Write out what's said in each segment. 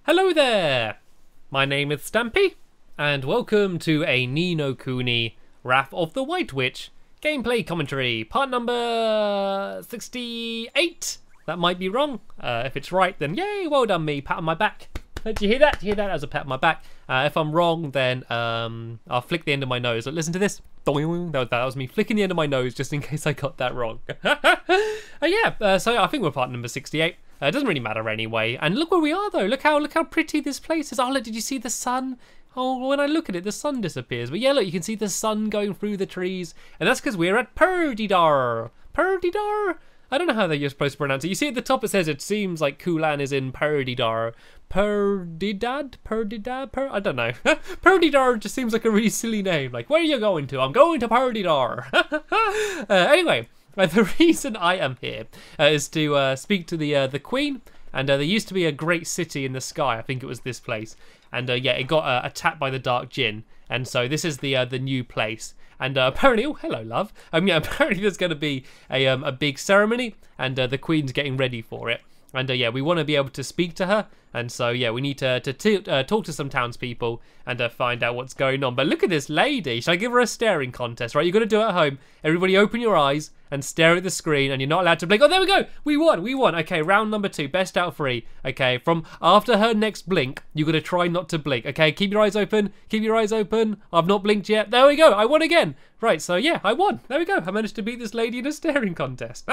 Hello there! My name is Stampy, and welcome to a Ni No Kuni Wrath of the White Witch gameplay commentary, part number 68. That might be wrong. If it's right, then yay, well done me, pat on my back. Did you hear that? Did you hear that as a pat on my back? If I'm wrong, then I'll flick the end of my nose. Listen to this. That was me flicking the end of my nose just in case I got that wrong. So I think we're part number 68. It doesn't really matter anyway. And look where we are though. Look how pretty this place is. Oh look, did you see the sun? Oh, when I look at it, the sun disappears. But yeah, look, you can see the sun going through the trees. And that's because we're at Perdidar. Perdidar? I don't know how you're supposed to pronounce it. You see at the top it says it seems like Khulan is in Perdidar. Perdidad? I don't know. Perdidar just seems like a really silly name. Like, where are you going to? I'm going to Perdidar. Anyway, the reason I am here is to speak to the Queen. And there used to be a great city in the sky. I think it was this place. And yeah, it got attacked by the Dark Djinn. And so this is the new place. And apparently, oh hello love. Yeah, apparently there's going to be a big ceremony, and the Queen's getting ready for it. And yeah, we want to be able to speak to her, and so yeah, we need to talk to some townspeople and find out what's going on. But look at this lady. Should I give her a staring contest? Right, you're going to do it at home. Everybody, open your eyes and stare at the screen, and you're not allowed to blink. Oh, there we go. We won. Okay, round number 2, best out of 3. Okay, from after her next blink, you're going to try not to blink. Okay, keep your eyes open. Keep your eyes open. I've not blinked yet. There we go. I won again. Right, so yeah, I won. There we go. I managed to beat this lady in a staring contest.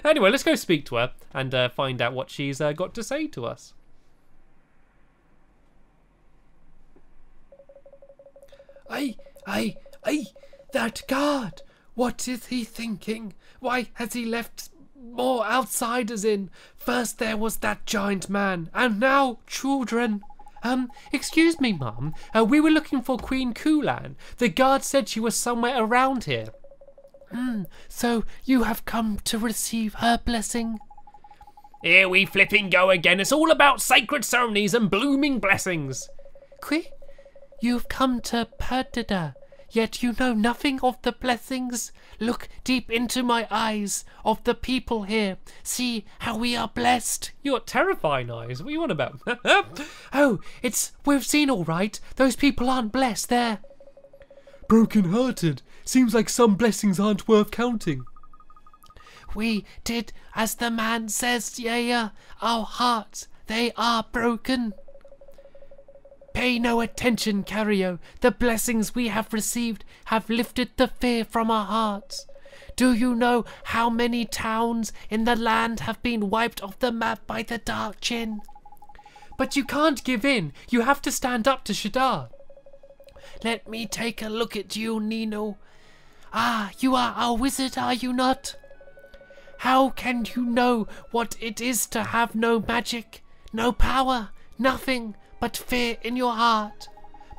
Anyway, let's go speak to her and find out what she's got to say to us. Aye, that guard. What is he thinking? Why has he left more outsiders in? First there was that giant man, and now children. Excuse me, Mum. We were looking for Queen Khulan. The guard said she was somewhere around here. So you have come to receive her blessing? Here we flipping go again. It's all about sacred ceremonies and blooming blessings. You've come to Perdida, yet you know nothing of the blessings. Look deep into my eyes of the people here. See how we are blessed. You got terrifying eyes. What are you on about? Oh, we've seen all right. Those people aren't blessed, they're broken-hearted. Seems like some blessings aren't worth counting. We did as the man says, yeah. Our hearts, they are broken. Pay no attention, Cario. The blessings we have received have lifted the fear from our hearts. Do you know how many towns in the land have been wiped off the map by the Dark Djinn? But you can't give in. You have to stand up to Shadar. Let me take a look at you, Nino. Ah, you are our wizard, are you not? How can you know what it is to have no magic, no power, nothing but fear in your heart?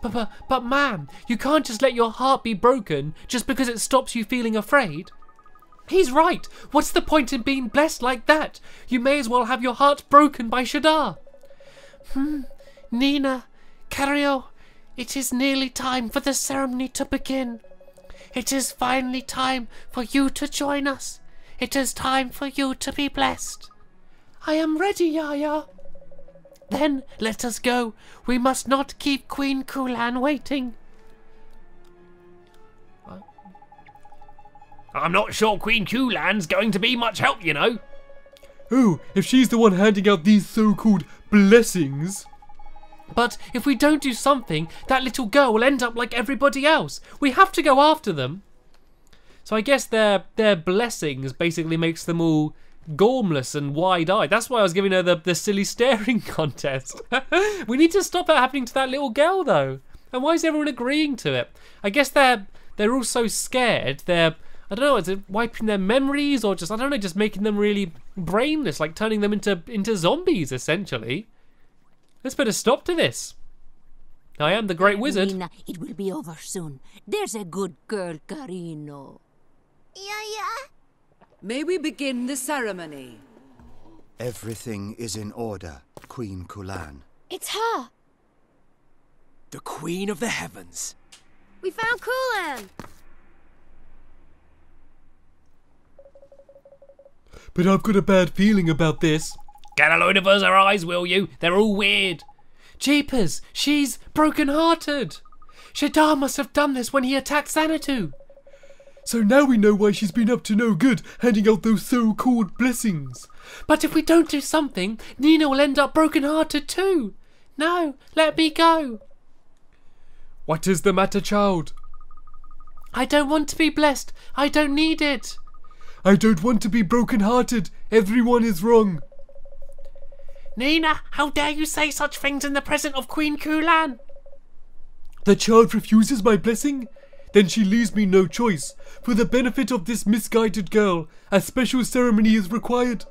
But ma'am, you can't just let your heart be broken just because it stops you feeling afraid. He's right. What's the point in being blessed like that? You may as well have your heart broken by Shadar. Nina, Cario, it is nearly time for the ceremony to begin. It is finally time for you to join us. It is time for you to be blessed. I am ready, Yaya. Then let us go. We must not keep Queen Khulan waiting. I'm not sure Queen Khulan's going to be much help, you know. Oh, if she's the one handing out these so-called blessings. But if we don't do something, that little girl will end up like everybody else. We have to go after them. So I guess their blessings basically makes them all gormless and wide-eyed. That's why I was giving her the silly staring contest. We need to stop that happening to that little girl though. And why is everyone agreeing to it? I guess they're all so scared. I don't know, is it wiping their memories or just, I don't know, just making them really brainless, like turning them into zombies essentially. Let's put a stop to this. I am the Great Wizard. Nina, it will be over soon. There's a good girl, Carino. Yeah. May we begin the ceremony? Everything is in order, Queen Khulan. It's her. The Queen of the Heavens. We found Khulan. But I've got a bad feeling about this. Get a load of us our eyes, will you? They're all weird. Jeepers, she's broken-hearted. Shadar must have done this when he attacked Xanadu. So now we know why she's been up to no good, handing out those so-called blessings. But if we don't do something, Nina will end up broken-hearted too. No, let me go. What is the matter, child? I don't want to be blessed. I don't need it. I don't want to be broken-hearted. Everyone is wrong. Nina, how dare you say such things in the presence of Queen Khulan? The child refuses my blessing? Then she leaves me no choice. For the benefit of this misguided girl, a special ceremony is required.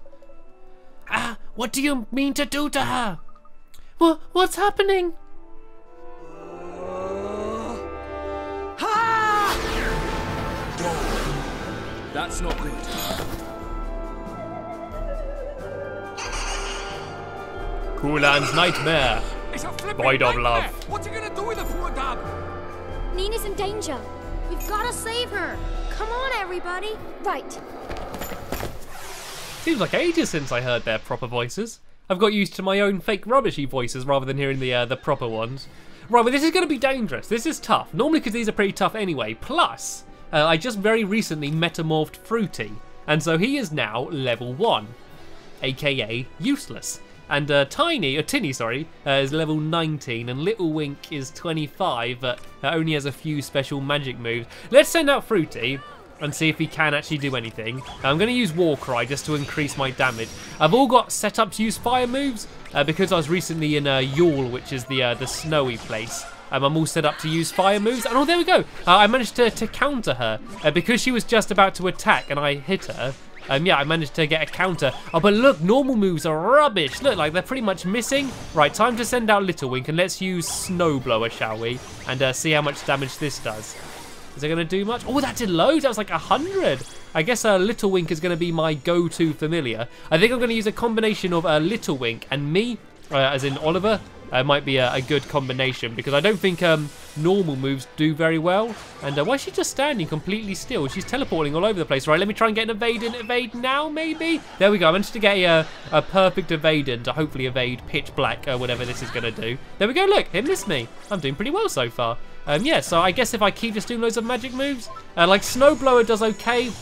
What do you mean to do to her? What's happening? That's not good. Khulan's nightmare. It's a flipping Void of nightmare. love. What's he gonna do with the poor dab? Nina's in danger. We've got to save her. Come on, everybody. Right. Seems like ages since I heard their proper voices. I've got used to my own fake rubbishy voices rather than hearing the proper ones. Right, but this is going to be dangerous. This is tough. Normally because these are pretty tough anyway. Plus, I just very recently metamorphed Fruity. And so he is now level 1. AKA useless. And Tinny is level 19, and Little Wink is 25, but only has a few special magic moves. Let's send out Fruity and see if he can actually do anything. I'm going to use Warcry just to increase my damage. I've all got set up to use fire moves because I was recently in Yule, which is the snowy place. I'm all set up to use fire moves, and oh, there we go. I managed to counter her because she was just about to attack, and I hit her. Yeah, I managed to get a counter. Oh, but look, normal moves are rubbish. Look, like they're pretty much missing. Right, time to send out Little Wink, and let's use Snowblower, shall we? And see how much damage this does. Is it going to do much? Oh, that did loads. That was like 100. I guess Little Wink is going to be my go-to familiar. I think I'm going to use a combination of Little Wink and me, as in Oliver. Might be a good combination because I don't think normal moves do very well. And why is she just standing completely still? She's teleporting all over the place. Right, let me try and get an evade now, maybe? There we go. I managed to get a perfect evade in to hopefully evade pitch black, whatever this is going to do. There we go. Look, it missed me. I'm doing pretty well so far. Yeah, so I guess if I keep just doing loads of magic moves, like Snowblower does okay.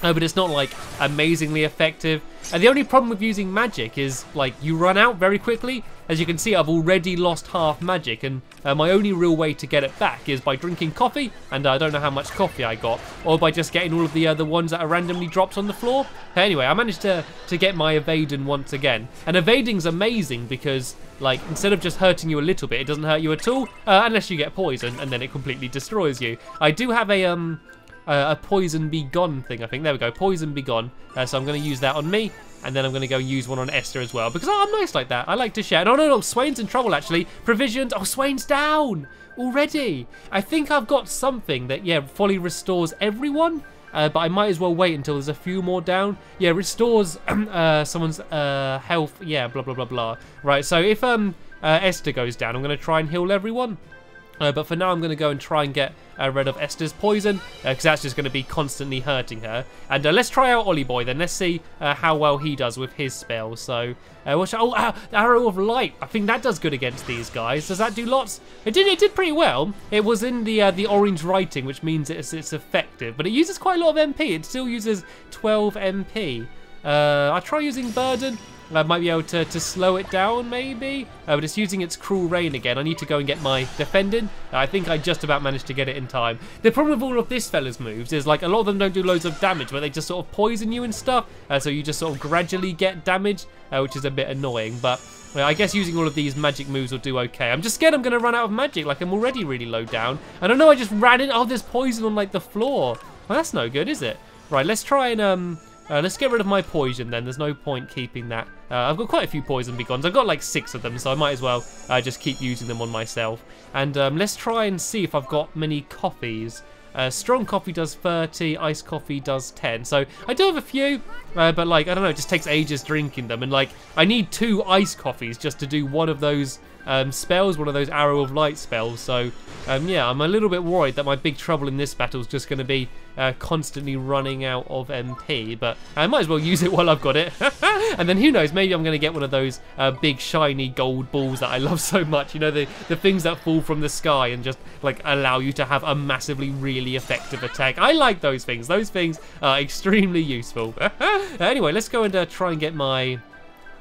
But it's not like amazingly effective. And the only problem with using magic is like you run out very quickly. As you can see, I've already lost half magic, and my only real way to get it back is by drinking coffee, and I don't know how much coffee I got, or by just getting all of the other ones that are randomly dropped on the floor. Anyway, I managed to get my evading once again. And evading's amazing because like instead of just hurting you a little bit, it doesn't hurt you at all, unless you get poisoned, and then it completely destroys you. I do have a poison be gone thing, I think. There we go, poison be gone. So I'm going to use that on me, and then I'm going to go use one on Esther as well, because I'm nice like that. I like to share. No, Swain's in trouble actually. Provisions. Oh, Swain's down already. I think I've got something that, yeah, fully restores everyone. But I might as well wait until there's a few more down. Yeah, restores someone's health. Yeah, blah, blah, blah, blah. Right, so if Esther goes down, I'm going to try and heal everyone. But for now, I'm going to go and try and get rid of Esther's poison, because that's just going to be constantly hurting her. And let's try out Ollie Boy then. Let's see how well he does with his spells. So, Arrow of Light. I think that does good against these guys. Does that do lots? It did pretty well. It was in the orange writing, which means it's effective. But it uses quite a lot of MP. It still uses 12 MP. I'll try using Burden. I might be able to slow it down, maybe. But it's using its Cruel Rain again. I need to go and get my defending. I think I just about managed to get it in time. The problem with all of this fella's moves is, like, a lot of them don't do loads of damage, but they just sort of poison you and stuff. So you just sort of gradually get damage, which is a bit annoying. But I guess using all of these magic moves will do okay. I'm just scared I'm going to run out of magic. Like, I'm already really low down. I don't know, I just ran in. Oh, there's poison on, like, the floor. Well, that's no good, is it? Right, let's try and... let's get rid of my poison then. There's no point keeping that. I've got quite a few poison begons. I've got like 6 of them, so I might as well just keep using them on myself. And let's try and see if I've got many coffees. Strong coffee does 30, iced coffee does 10. So I do have a few, but like, I don't know, it just takes ages drinking them. And like, I need 2 iced coffees just to do one of those spells, one of those Arrow of Light spells. So yeah, I'm a little bit worried that my big trouble in this battle is just going to be constantly running out of MP, but I might as well use it while I've got it. And then who knows, maybe I'm going to get one of those big shiny gold balls that I love so much. You know, the things that fall from the sky and just like allow you to have a massively really effective attack. I like those things. Those things are extremely useful. Anyway, let's go and try and get my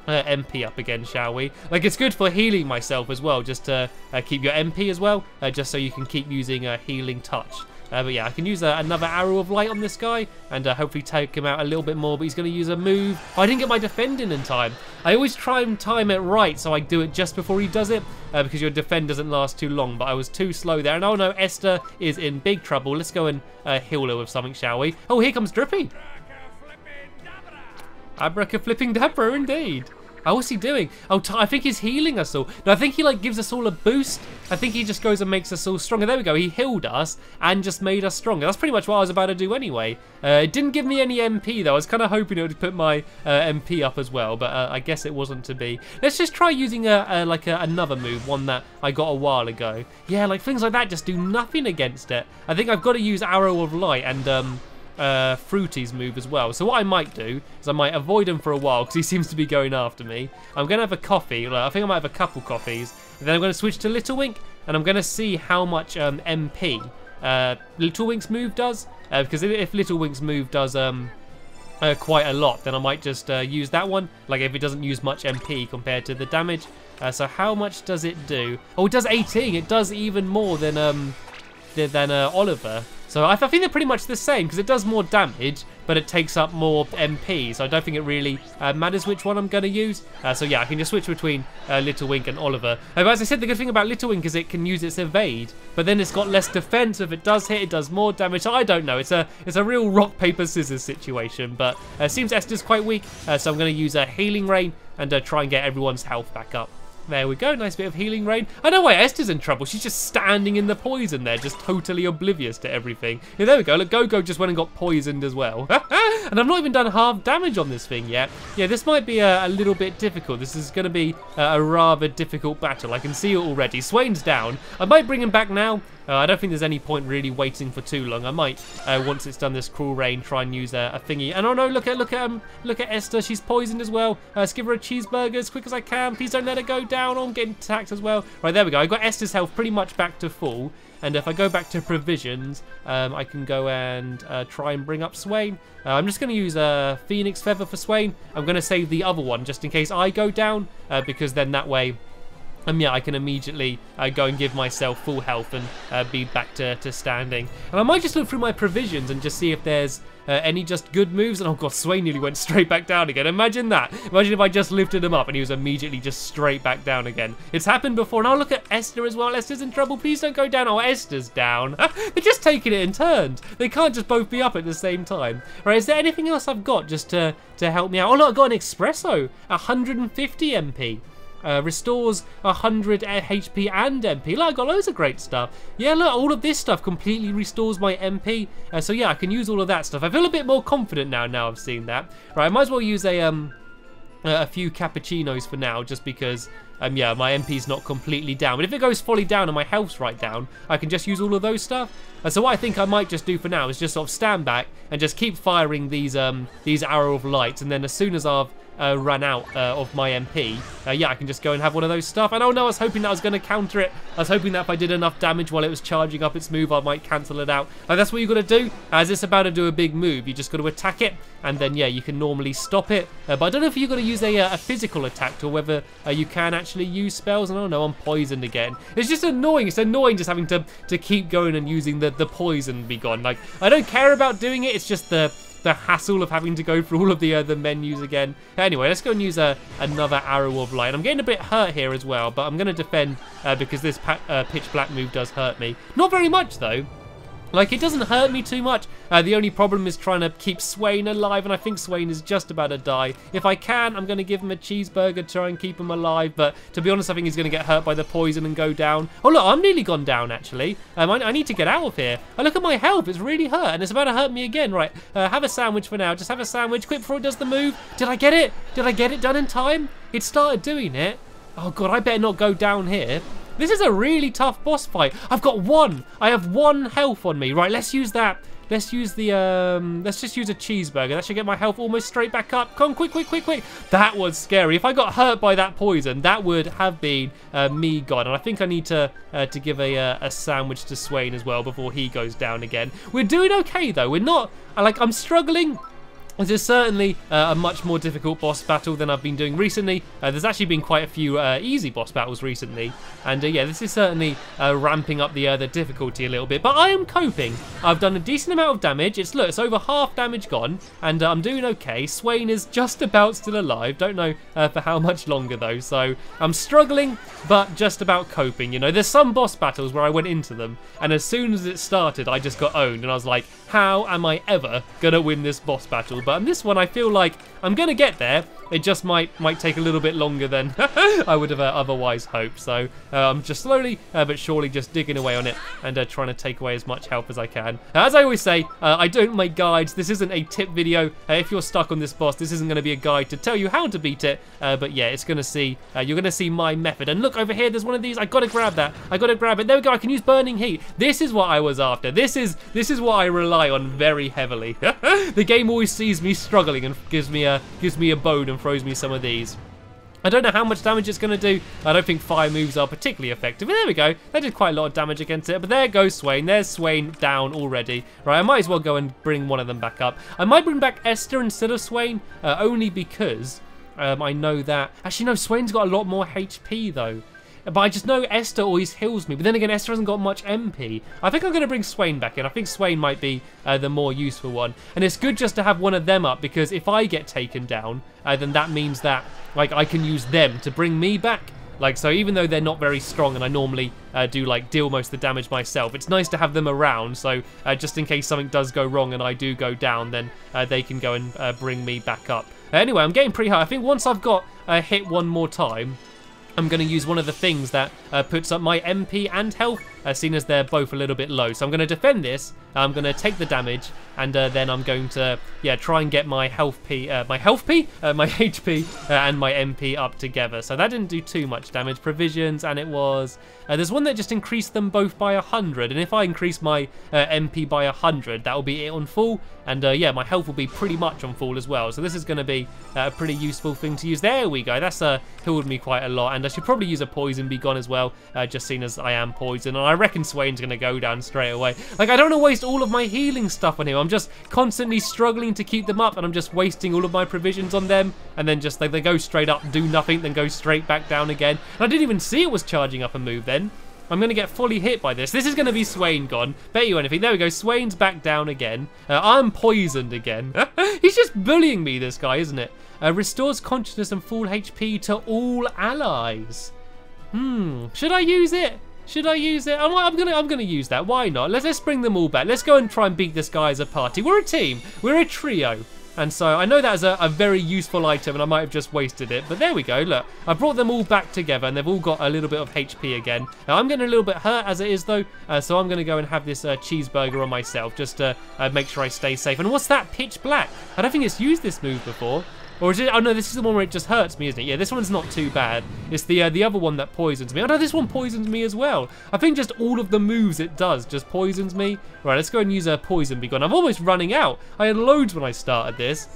MP up again, shall we? Like, it's good for healing myself as well, just to keep your MP as well, just so you can keep using healing touch. But yeah, I can use another arrow of light on this guy and hopefully take him out a little bit more, but he's going to use a move. Oh, I didn't get my defending in time. I always try and time it right, so I do it just before he does it, because your defend doesn't last too long, but I was too slow there. And oh no, Esther is in big trouble. Let's go and heal her with something, shall we? Oh, here comes Drippy. Abracaflipping-dabra, indeed. Oh, what's he doing? Oh, I think he's healing us all. No, I think he like gives us all a boost. I think he just goes and makes us all stronger. There we go. He healed us and just made us stronger. That's pretty much what I was about to do anyway. It didn't give me any MP though. I was kind of hoping it would put my MP up as well, but I guess it wasn't to be. Let's just try using another move, one that I got a while ago. Yeah, like things like that just do nothing against it. I think I've got to use Arrow of Light and Fruity's move as well. So what I might do is I might avoid him for a while because he seems to be going after me. I'm going to have a coffee. I think I might have a couple coffees. And then I'm going to switch to Little Wink and I'm going to see how much MP Little Wink's move does. Because if Little Wink's move does quite a lot, then I might just use that one. Like if it doesn't use much MP compared to the damage. So how much does it do? Oh, it does 18. It does even more than Oliver. So I think they're pretty much the same because it does more damage, but it takes up more MP. So I don't think it really matters which one I'm going to use. So yeah, I can just switch between Little Wink and Oliver. But as I said, the good thing about Little Wink is it can use its evade, but then it's got less defense. So if it does hit, it does more damage. So I don't know. It's a real rock paper scissors situation. But it seems Esther's quite weak, so I'm going to use a healing rain and try and get everyone's health back up. There we go, nice bit of healing rain. I know why Esther's in trouble. She's just standing in the poison there, just totally oblivious to everything. Yeah, there we go. Look, Go-Go just went and got poisoned as well. And I've not even done half damage on this thing yet. Yeah, this might be a little bit difficult. This is going to be a rather difficult battle. I can see it already. Swain's down. I might bring him back now. I don't think there's any point really waiting for too long. I might, once it's done this cruel rain, try and use a thingy. And oh no, look at Esther. She's poisoned as well. Let's give her a cheeseburger as quick as I can. Please don't let her go down. Oh, I'm getting attacked as well. Right, there we go. I got Esther's health pretty much back to full. And if I go back to provisions, I can go and try and bring up Swain. I'm just going to use a Phoenix Feather for Swain. I'm going to save the other one just in case I go down, because then that way... yeah, I can immediately go and give myself full health and be back to standing. And I might just look through my provisions and just see if there's any just good moves. And oh god, Swain nearly went straight back down again. Imagine that. Imagine if I just lifted him up and he was immediately just straight back down again. It's happened before. And oh, look at Esther as well. Esther's in trouble. Please don't go down. Oh, Esther's down. They're just taking it in turns. They can't just both be up at the same time. Right, is there anything else I've got just to help me out? Oh, look, I've got an espresso. 150 MP. Restores 100 HP and MP. Look, I got loads of great stuff. Yeah, look, all of this stuff completely restores my MP. So yeah, I can use all of that stuff. I feel a bit more confident now I've seen that. Right, I might as well use a few cappuccinos for now, just because yeah, my MP's not completely down. But if it goes fully down and my health's right down, I can just use all of those stuff. So what I think I might just do for now is just sort of stand back and just keep firing these arrow of lights, and then as soon as I've run out of my MP, yeah, I can just go and have one of those stuff. And oh no, I was hoping that I was going to counter it. I was hoping that if I did enough damage while it was charging up its move, I might cancel it out. That's what you got to do. As it's about to do a big move, you just got to attack it, and then yeah, you can normally stop it. But I don't know if you've got to use a physical attack, or whether you can actually use spells. And oh no, I'm poisoned again. It's just annoying. It's annoying just having to keep going and using the poison be gone. Like, I don't care about doing it. It's just the hassle of having to go through all of the menus again. Anyway, let's go and use another arrow of light. I'm getting a bit hurt here as well, but I'm going to defend because this pitch black move does hurt me. Not very much though. Like, it doesn't hurt me too much. The only problem is trying to keep Swain alive, and I think Swain is just about to die. If I can, I'm going to give him a cheeseburger to try and keep him alive, but to be honest, I think he's going to get hurt by the poison and go down. Oh, look, I'm nearly gone down, actually. I need to get out of here. Look at my health. It's really hurt, and it's about to hurt me again. Right, have a sandwich for now. Just have a sandwich. Quick before it does the move. Did I get it? Did I get it done in time? It started doing it. Oh, God, I better not go down here. This is a really tough boss fight. I've got one. I have 1 health on me. Right, let's use that. Let's use the, let's just use a cheeseburger. That should get my health almost straight back up. Come on, quick, quick, quick, quick. That was scary. If I got hurt by that poison, that would have been me gone. And I think I need to give a sandwich to Swain as well before he goes down again. We're doing okay, though. We're not, like, I'm struggling. This is certainly a much more difficult boss battle than I've been doing recently. There's actually been quite a few easy boss battles recently. And yeah, this is certainly ramping up the difficulty a little bit. But I am coping. I've done a decent amount of damage. Look, it's over half damage gone. And I'm doing okay. Swain is just about still alive. Don't know for how much longer though. So I'm struggling, but just about coping. You know, there's some boss battles where I went into them. And as soon as it started, I just got owned. And I was like, how am I ever going to win this boss battle? But on this one, I feel like I'm going to get there. It just might take a little bit longer than I would have otherwise hoped. So I'm just slowly but surely just digging away on it and trying to take away as much health as I can. As I always say, I don't make guides. This isn't a tip video. If you're stuck on this boss, this isn't going to be a guide to tell you how to beat it. But yeah, it's going to see, you're going to see my method. And look over here, there's one of these. I got to grab that. I got to grab it. There we go. I can use burning heat. This is what I was after. This is what I rely on very heavily. The game always sees me struggling and gives me a bone and throws me some of these. I don't know how much damage it's going to do. I don't think fire moves are particularly effective. But there we go. That did quite a lot of damage against it. But there goes Swain. There's Swain down already. Right, I might as well go and bring one of them back up. I might bring back Esther instead of Swain, only because I know that... Actually, no, Swain's got a lot more HP, though. But I just know Esther always heals me. But then again, Esther hasn't got much MP. I think I'm going to bring Swain back in. I think Swain might be the more useful one. And it's good just to have one of them up, because if I get taken down, then that means that like I can use them to bring me back. Like, so even though they're not very strong and I normally do like deal most of the damage myself, it's nice to have them around. So just in case something does go wrong and I do go down, then they can go and bring me back up. Anyway, I'm getting pretty high. I think once I've got hit one more time, I'm going to use one of the things that puts up my MP and health, seeing as they're both a little bit low. So I'm going to defend this, I'm going to take the damage, and then I'm going to, yeah, try and get my HP and my MP up together. So that didn't do too much damage. Provisions, and it was... there's one that just increased them both by 100, and if I increase my MP by 100, that will be it on full, and yeah, my health will be pretty much on full as well. So this is going to be a pretty useful thing to use. There we go. That's healed me quite a lot, and I should probably use a poison be gone as well, just seeing as I am poisoned. And I reckon Swain's going to go down straight away. Like, I don't want to waste all of my healing stuff on him. I'm just constantly struggling to keep them up, and I'm just wasting all of my provisions on them, and then just like they go straight up, do nothing, then go straight back down again. And I didn't even see it was charging up a move then. I'm going to get fully hit by this. This is going to be Swain gone. Bet you anything. There we go. Swain's back down again. I'm poisoned again. He's just bullying me, this guy, isn't it? Restores consciousness and full HP to all allies. Should I use it? Should I use it? I'm gonna use that. Why not? Let's bring them all back. Let's go and try and beat this guy as a party. We're a team. We're a trio. And so I know that's a very useful item, and I might have just wasted it. But there we go. Look, I brought them all back together, and they've all got a little bit of HP again. Now, I'm getting a little bit hurt as it is, though. So I'm going to go and have this cheeseburger on myself, just to make sure I stay safe. And what's that? Pitch black. I don't think it's used this move before. Or is it? Oh no, this is the one where it just hurts me, isn't it? Yeah, this one's not too bad. It's the other one that poisons me. Oh no, this one poisons me as well. I think just all of the moves it does just poisons me. Right, let's go and use a poison be gone. I'm almost running out. I had loads when I started this.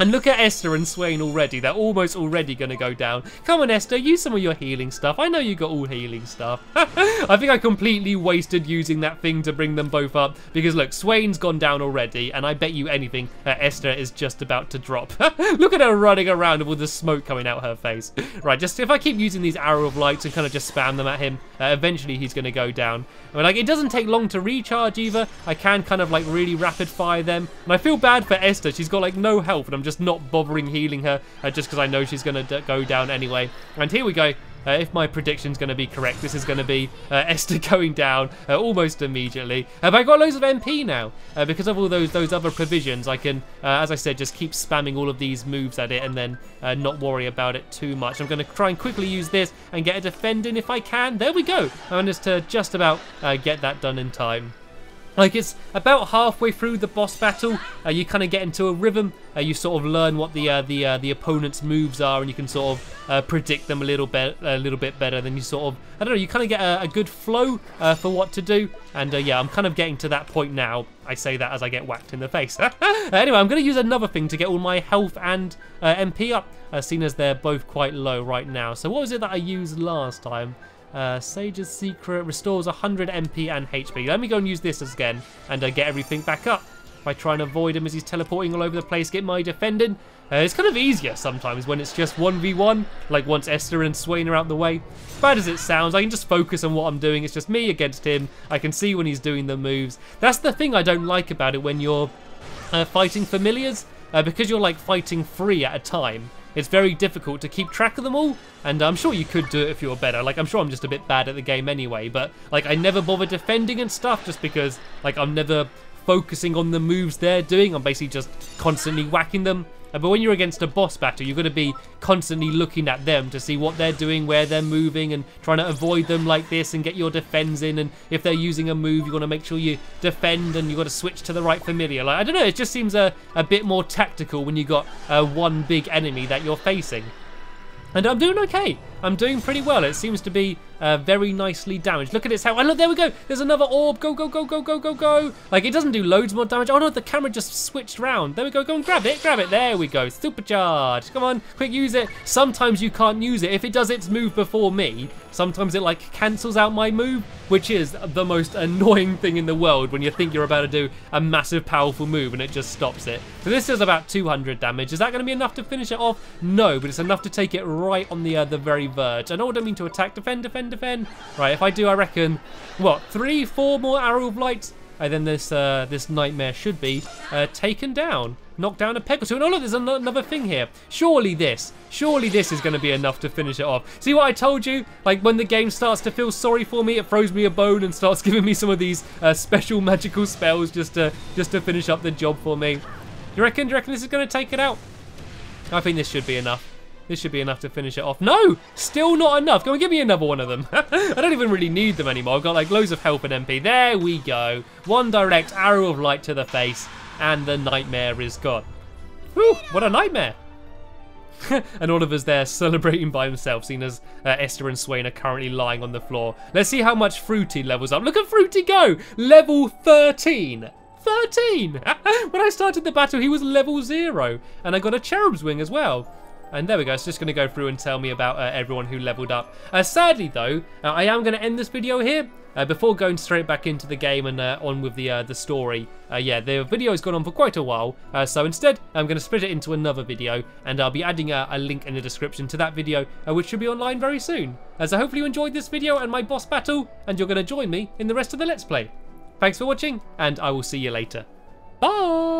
And look at Esther and Swain already. They're almost already going to go down. Come on, Esther, use some of your healing stuff. I know you got all healing stuff. I think I completely wasted using that thing to bring them both up. Because, look, Swain's gone down already. And I bet you anything, Esther is just about to drop. Look at her running around with all the smoke coming out her face. Right, just if I keep using these arrow of lights and kind of just spam them at him, eventually he's going to go down. I mean, like, it doesn't take long to recharge either. I can kind of, like, really rapid fire them. And I feel bad for Esther. She's got, like, no health. And I'm just not bothering healing her just because I know she's going to go down anyway. And here we go. If my prediction's going to be correct, this is going to be Esther going down almost immediately. But I got loads of MP now because of all those other provisions. I can, as I said, just keep spamming all of these moves at it and then not worry about it too much. I'm going to try and quickly use this and get a defend in if I can. There we go. I managed to just about get that done in time. Like, it's about halfway through the boss battle, you kind of get into a rhythm. You sort of learn what the opponent's moves are, and you can sort of predict them a little bit better. Then you sort of, I don't know, you kind of get a good flow for what to do. And yeah, I'm kind of getting to that point now. I say that as I get whacked in the face. Anyway, I'm going to use another thing to get all my health and MP up, seeing as they're both quite low right now. So what was it that I used last time? Sage's Secret restores 100 MP and HP. Let me go and use this again and get everything back up. If I try and avoid him as he's teleporting all over the place, get my defending. It's kind of easier sometimes when it's just 1v1, like once Esther and Swain are out the way. Bad as it sounds, I can just focus on what I'm doing. It's just me against him. I can see when he's doing the moves. That's the thing I don't like about it when you're fighting familiars, because you're like fighting 3 at a time. It's very difficult to keep track of them all, and I'm sure you could do it if you were better. Like, I'm sure I'm just a bit bad at the game anyway, but like I never bother defending and stuff just because like I'm never focusing on the moves they're doing. I'm basically just constantly whacking them. But when you're against a boss battle, you've got to be constantly looking at them to see what they're doing, where they're moving, and trying to avoid them like this and get your defense in. And if they're using a move, you want to make sure you defend, and you've got to switch to the right familiar. Like, I don't know, it just seems a bit more tactical when you got one big enemy that you're facing. And I'm doing okay. I'm doing pretty well. It seems to be very nicely damaged. Look at its health. Oh, look, there we go. There's another orb. Go, go, go, go, go, go, go. Like, it doesn't do loads more damage. Oh, no, the camera just switched round. There we go. Go and grab it. Grab it. There we go. Supercharge. Come on. Quick, use it. Sometimes you can't use it. If it does its move before me, sometimes it, like, cancels out my move, which is the most annoying thing in the world when you think you're about to do a massive, powerful move and it just stops it. So this does about 200 damage. Is that going to be enough to finish it off? No, but it's enough to take it right on the very verge. I know what I mean to attack, defend, defend, defend. Right, if I do, I reckon, what, 3, 4 more Arrow of Light, and then this nightmare should be taken down. Knock down a peg or two. And oh look, there's another thing here. Surely this is going to be enough to finish it off. See what I told you? Like, when the game starts to feel sorry for me, it throws me a bone and starts giving me some of these special magical spells just to finish up the job for me. Do you reckon this is going to take it out? I think this should be enough. This should be enough to finish it off. No! Still not enough. Go and give me another one of them. I don't even really need them anymore. I've got like loads of health and MP. There we go. One direct arrow of light to the face, and the nightmare is gone. Whew, what a nightmare. And Oliver's there celebrating by himself, seeing as Esther and Swain are currently lying on the floor. Let's see how much Fruity levels up. Look at Fruity go! Level 13. 13! When I started the battle, he was level 0. And I got a cherub's wing as well. And there we go, it's just going to go through and tell me about everyone who leveled up. Sadly though, I am going to end this video here before going straight back into the game and on with the story. Yeah, the video has gone on for quite a while, so instead I'm going to split it into another video, and I'll be adding a link in the description to that video, which should be online very soon. So hopefully you enjoyed this video and my boss battle, and you're going to join me in the rest of the Let's Play. Thanks for watching, and I will see you later. Bye!